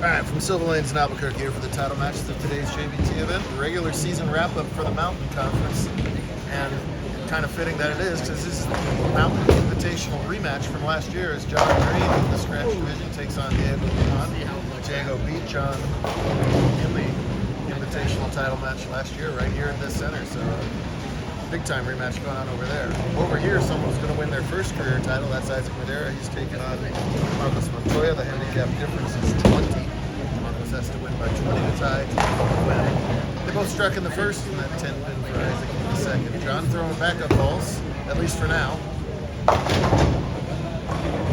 Alright, from Silva Lanes in Albuquerque here for the title matches of today's JBT event. Regular season wrap-up for the Mountain Conference. And kind of fitting that it is, because this is the Mountain Invitational rematch from last year as John Green in the scratch division takes on Diego. Diego beat John in the Invitational title match last year right here at this center. So big time rematch going on over there. Over here, someone's going to win their first career title. That's Isaac Madera. He's taking on Marcos Montoya. The handicap difference is 20. Marcos has to win by 20 to tie. They both struck in the first, and that 10 pin for Isaac in the second. John throwing backup balls, at least for now.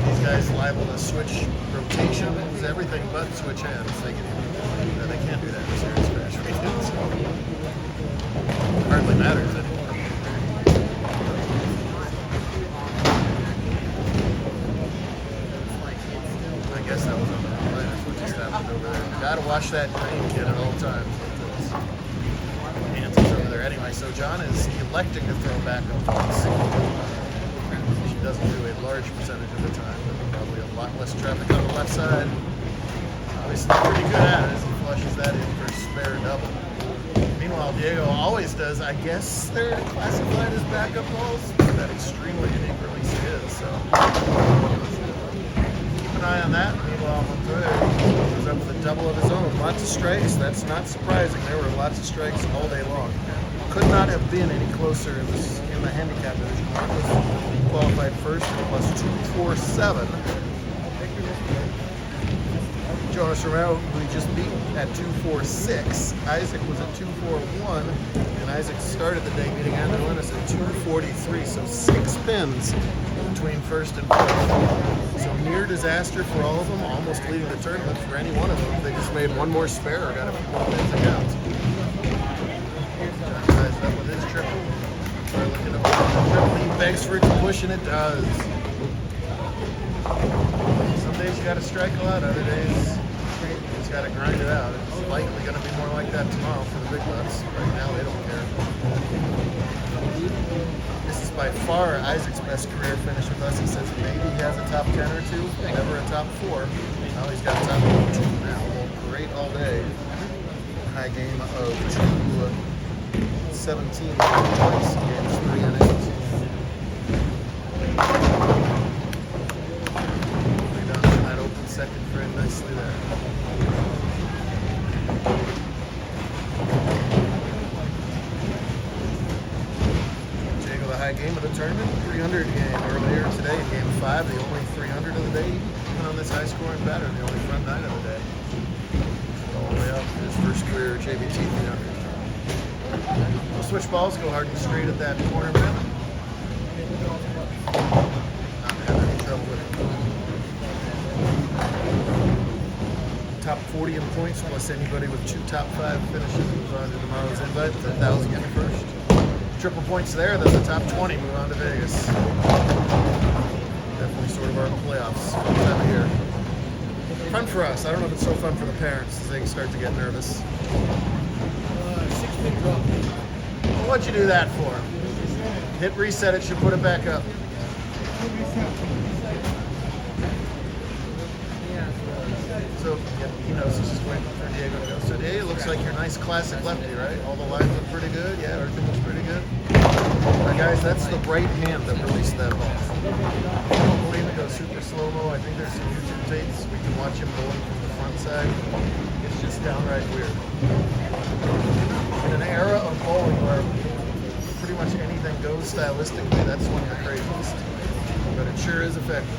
These guys liable to switch rotations, everything but switch hands. They can't do that in serious crash weekends. Hardly matters anymore. I guess that was on the line. That's what just happened over there. Gotta watch that green kid at all times. Hands is over there anyway. So John is electing to throw backup balls. She doesn't do a large percentage of the time, but probably a lot less traffic on the left side. Obviously pretty good at it as he flushes that in for a spare double. Meanwhile, Diego always does, I guess they're classified as backup balls, but that extremely unique release it is, so keep an eye on that. Meanwhile, Montoya goes up with a double of his own. Lots of strikes, that's not surprising. There were lots of strikes all day long. Could not have been any closer in the handicap division. Marcos qualified first at plus 247. Jonas Romero, who he just beat at 246. Isaac was at 241, and Isaac started the day beating Andrew Linus at 243. So 6 pins between first and fourth. So near disaster for all of them, almost leading the tournament for any one of them. They just made one more spare or got a few more pins to count. John ties it up with his triple. We're looking at the triple. He begs for it to push, and it does. Some days you got to strike a lot, other days you just got to grind it out. It's likely going to be more like that tomorrow for the big bucks. Right now they don't care. This is by far Isaac's best career finish with us. He says maybe he has a top 10 or two, never a top 4. Now he's got a top 2 now. Great all day. High game of 217 points. Games 3 and 8. Second frame nicely there. Diego, the high game of the tournament, 300 game earlier today in game 5, the only 300 of the day, even on this high scoring pattern, the only front 9 of the day. All the way up to his first career JBT 300. We'll switch balls, go hard and straight at that corner man. Not having any trouble with it. Top 40 in points, plus anybody with 2 top 5 finishes moves on to tomorrow's invite with 1,000 in first. Triple points there, then the top 20 move on to Vegas. Definitely sort of our playoffs fun time of year. Fun for us. I don't know if it's so fun for the parents as they start to get nervous. 6-pin drop. Well, what'd you do that for? Hit reset, it should put it back up. So, yeah, he knows he's just waiting for Diego to go. So, Diego, looks like your nice classic lefty, right? All the lines look pretty good. Yeah, everything looks pretty good. Guys, that's the right hand that released that ball. I don't believe it goes super slow-mo. I think there's some YouTube tapes. We can watch him bowling from the front side. It's just downright weird. In an era of bowling where pretty much anything goes stylistically, that's one of the craziest. But it sure is effective.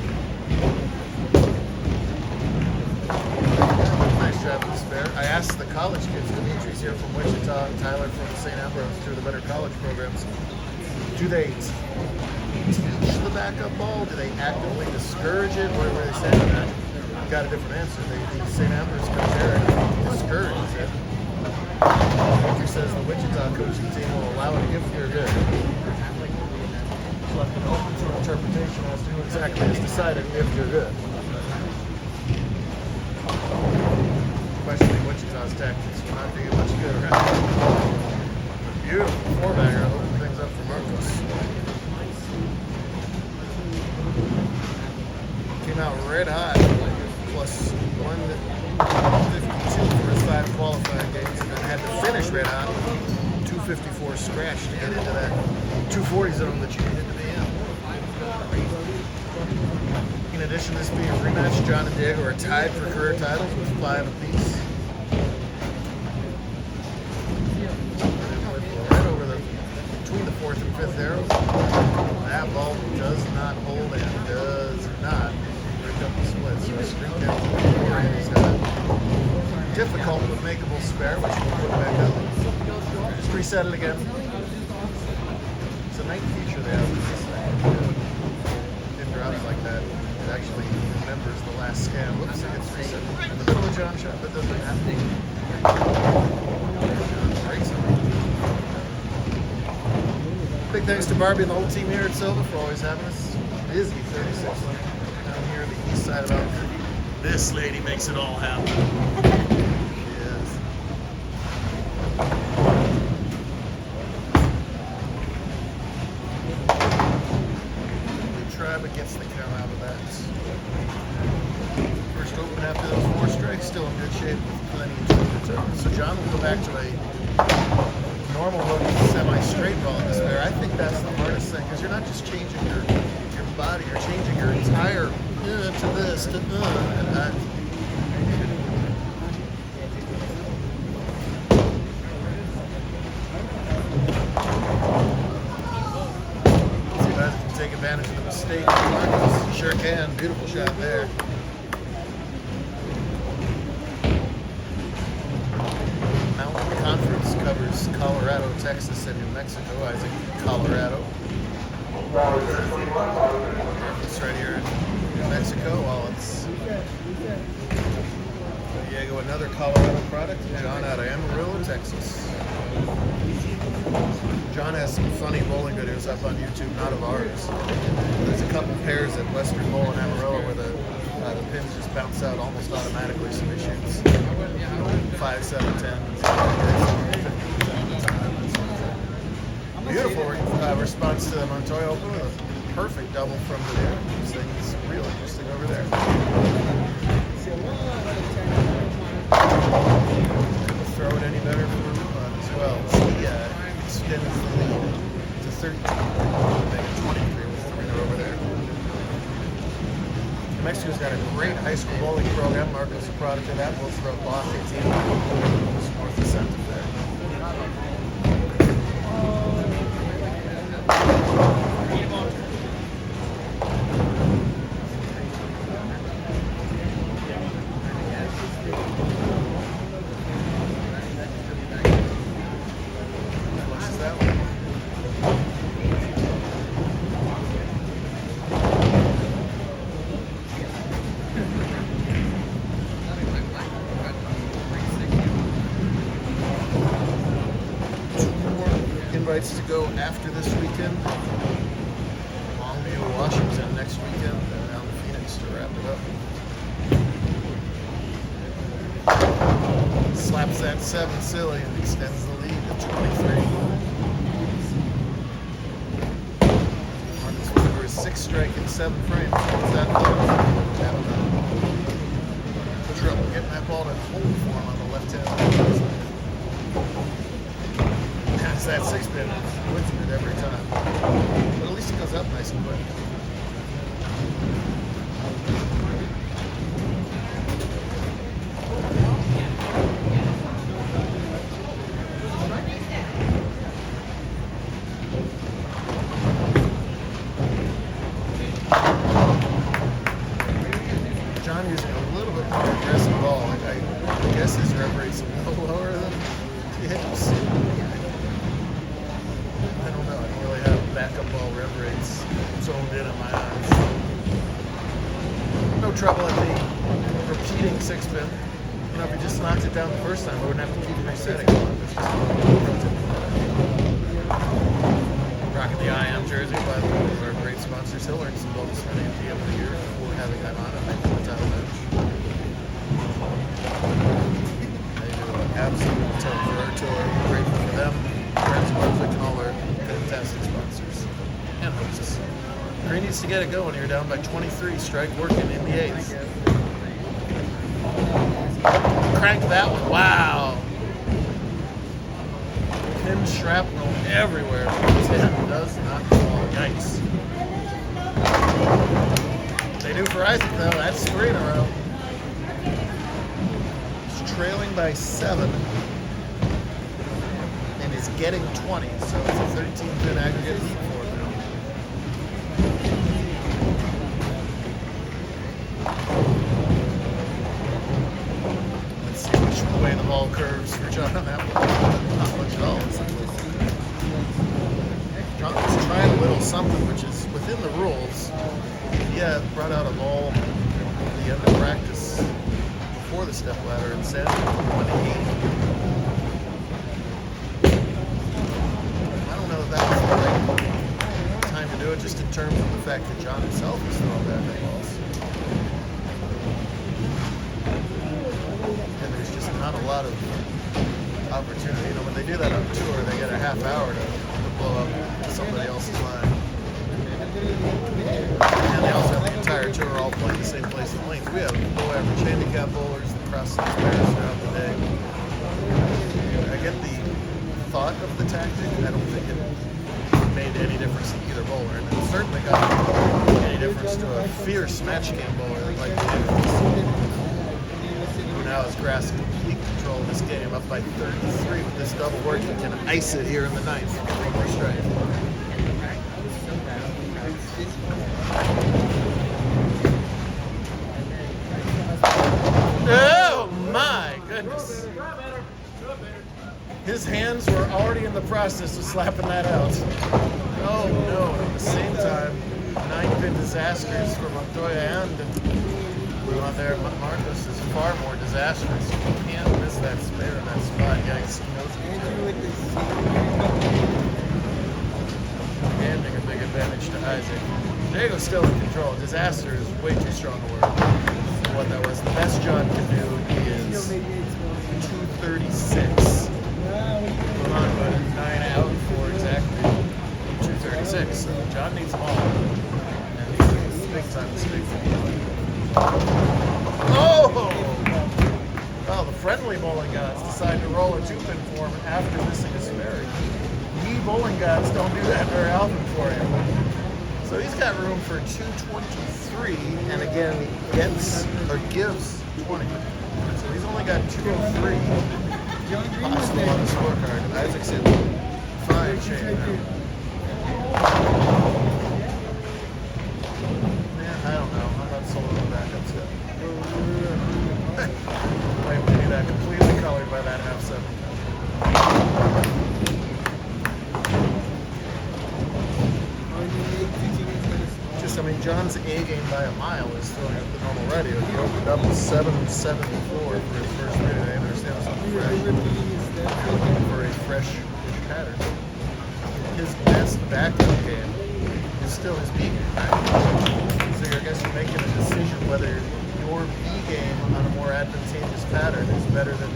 Nice job with spare. I asked the college kids, Dimitri's here from Wichita and Tyler from St. Ambrose, two of the better college programs. Do they teach the backup ball? Do they actively discourage it? Where they stand on that? Got a different answer. The St. Ambrose coach Eric discourages it. Dimitri says the Wichita coaching team will allow it if you're good. It's left it open to interpretation as to who exactly has decided if you're good. Questioning Wichita's tactics will not do you much good around here. Beautiful four-bagger, open things up for Marcos. Came out red hot, +1 or scratch to get into that 240 zone that you needed to be in. In addition to this being a rematch, John and Diego are tied for career titles with 5 apiece. Right over between the 4th and 5th arrows. That ball does not hold and does not break up the split. So a streak down to 4, and he's got a difficult but makeable spare, which we'll put back up. Just reset it again. It's a nice feature they have with this thing. It drops like that. It actually remembers the last scan. Whoops, it gets reset. Right in the middle of John shot. That doesn't happen. John breaks it. Big thanks to Barbie and the whole team here at Silva for always having us. Busy 36 down here on the east side of Albuquerque. This lady makes it all happen. Yes. We try but gets the count out of that. First open after those 4 strikes, still in good shape with plenty of time. So John will go back to a normal hook, semi-straight ball in this pair. I think that's the hardest thing, because you're not just changing your body, you're changing your entire to this, to and that. See if I can take advantage of the mistake. Marcus sure can. Beautiful shot there. Mountain Conference covers Colorado, Texas, and New Mexico. Isaac, Colorado. It's right here in New Mexico. While it's Diego, another Colorado product. John out of Amarillo, Texas. John has some funny bowling videos up on YouTube, not of ours. There's a couple pairs at Western Bowl in Amarillo where the pins just bounce out almost automatically, so they shoot 5, 7, 10. Beautiful response to the Montoya Open with a perfect double from the air. This thing is real interesting over there. Couldn't throw it any better for Ruban as well. So he extends the lead to 13. Make it 23 with the winner over there. New Mexico's got a great high school bowling program. Marco's a product of that. Both throw Block 18 north of Santa Fe. Invites to go after this weekend. Longview, Washington next weekend, and down to Phoenix to wrap it up. Slaps that 7 silly and extends the lead to 23. Marcus Weaver is 6 strike in 7 frames. What's that having trouble getting that ball to hold for him on the left hand. It's that 6-pin wins it every time. But at least it goes up nice and quick. John using a little bit more aggressive ball. Like I guess his rep rate's a little lower than his. I don't know. I don't really have backup ball rev rates zoned in my eyes. No trouble at the repeating 6-pin. You know, if he just knocks it down the first time, we wouldn't have to keep resetting it. Rocking the IM jersey, by the way, one of our great sponsors. He'll earn some bonus money at the end of the year before having that on at the title match. They do an absolute ton for our tour. We're grateful for them. Friends, Brunswick, and all our fantastic sponsors and hosts. Green needs to get it going here, down by 23. Strike working in the 8th. Crank that one. Wow. wind shrapnel everywhere. His head does not fall. Yikes. They do for Isaac, though. That's 3 in a row. He's trailing by 7. And is getting 20. So it's a 13-pin aggregate lead for him now. Let's see which way the ball curves for John on that one. Not much at all. John's trying a little something, which is within the rules. Yeah, brought out a ball at the end of practice before the step ladder and said 180. I don't know if that was the right time to do it, just in terms of the fact that John himself is throwing bad balls. And there's just not a lot of opportunity. You know, when they do that on tour, they get a half hour to blow up somebody else's line. And they also have the entire tour all playing the same place in length. We have low average handicap bowlers that cross the pairs throughout the day. I get the thought of the tactic. I don't think it made any difference to either bowler. And it certainly got any difference to a fierce match game bowler like Davis, who now has grasped complete control of this game, up by 33 with this double work. He can ice it here in the 9th. One more strike. Oh my goodness. His hands were already in the process of slapping that out. Oh no, and at the same time, 9-pin disasters for Montoya and on there. Marcos is far more disastrous. You can't miss that spare in that spot. Yikes. Handing a big advantage to Isaac. Diego's still in control. Disaster is way too strong a word for what that was. The best John can do is 236. Come on, but 9 out for exactly 236. So John needs them all. And he's a big time mistake for me. Oh! Well, the friendly bowling gods decide to roll a 2-pin for him after missing a spare. We bowling gods don't do that very often for you. So he's got room for 223, and again, gets or gives 20. So he's only got 203 possible on the scorecard. Isaac's in fine shape now. Man, I don't know. I'm not sold on the backups yet. Maybe that completely colored by that half 7. I mean, John's A game by a mile is throwing up the normal radio. He opened up with 774 for his first minute. I understand something fresh. You're looking for a fresh pattern. His best backup game is still his B game, right? So I guess you're making a decision whether your B game on a more advantageous pattern is better than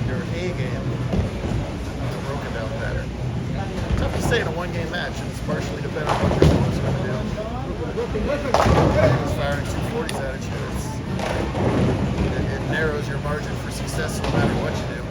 your A game on a broken down pattern. Tough to say in a 1-game match, and it's partially dependent on what your opponent's going to do. He's firing 240s at you. It narrows your margin for success no matter what you do.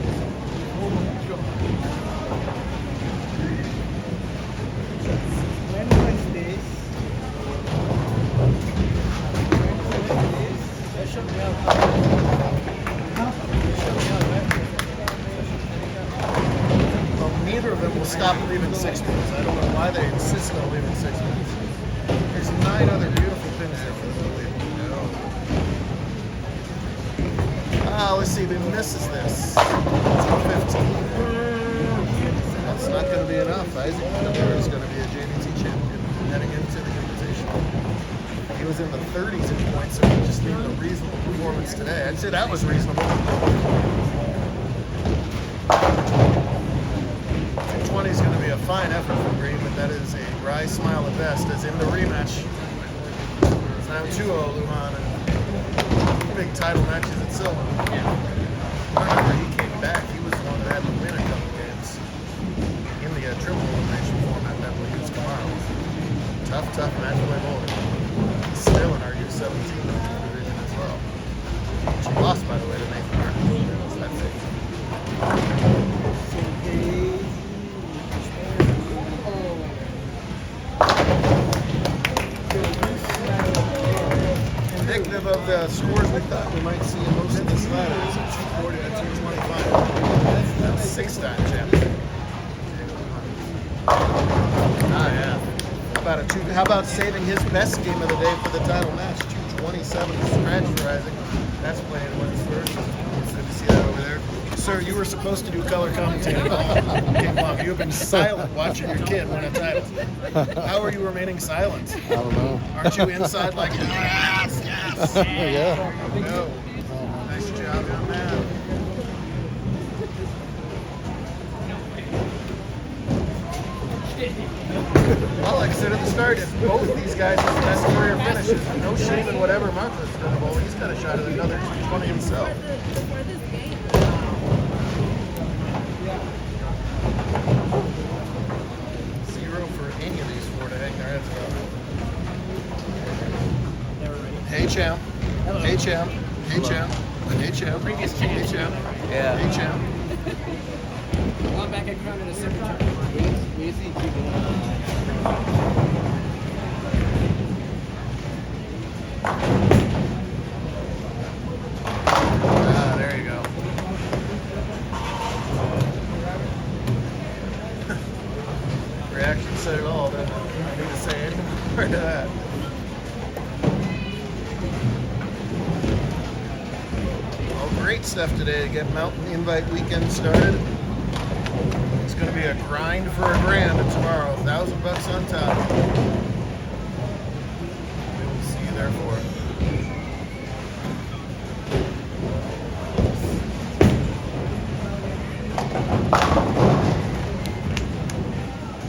Well, neither of them will stop leaving 6 pins. I don't know why they insist on leaving 6 pins. There's 9 other beautiful pins there for them to leave. Let's see if he misses this. 215. That's not going to be enough. Isaac Navarro is going to be a JBT champion heading into the invitation. He was in the 30s in points, so he just needed a reasonable performance today. I'd say that was reasonable. 220 is going to be a fine effort from Green, but that is a wry smile at best, as in the rematch. It's now 2-0 Lujan and big title matches at Silva. I remember he came back. He was the one that had to win a couple games in the triple elimination format that will use tomorrow. Tough match play bowler. Still in our U17 division as well. She lost, by the way, to Nathan Martin. So that's it. we might see most of this ladder. It's a 240 to 225. That's 6-time champion. Ah, yeah. How about saving his best game of the day for the title match? 227 scratch rising. That's playing wins first. It's good to see that over there. Sir, you were supposed to do color commentary. Came off. You have been silent watching your kid win a title. How are you remaining silent? I don't know. Aren't you inside like, yes, yes? Yeah. No. Nice job, young man. Well, like I said at the start, if both these guys have the best career finishes, no shame in whatever Marcos is going to bowl, he's got a shot at another 20 himself. 0 for any of these 4 to hang their heads up. Hey, champ. Hey, champ. Hey, champ. Hey, champ. Previous champ. Hey, champ. Yeah. Hey, champ. Well, I'm back at Crown in the secretary. Easy. Ah, there you go. Reaction said it all, doesn't it? I need to say anything more to that. Well, great stuff today to get Mountain Invite Weekend started. It's going to be a grind for a grand tomorrow. $1,000 on top. We will see you there for it.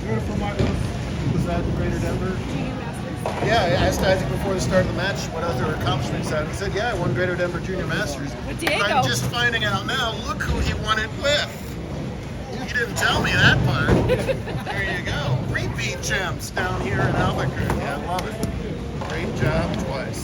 Beautiful, Marcos. Was that Greater Denver? Junior Masters. Yeah, I asked Isaac before the start of the match what other accomplishments had. He said, yeah, I won Greater Denver Junior Masters. With Diego. I'm just finding out now, look who he won it with. You didn't tell me that part. There you go. Repeat champs down here in Albuquerque. I love it. Great job twice.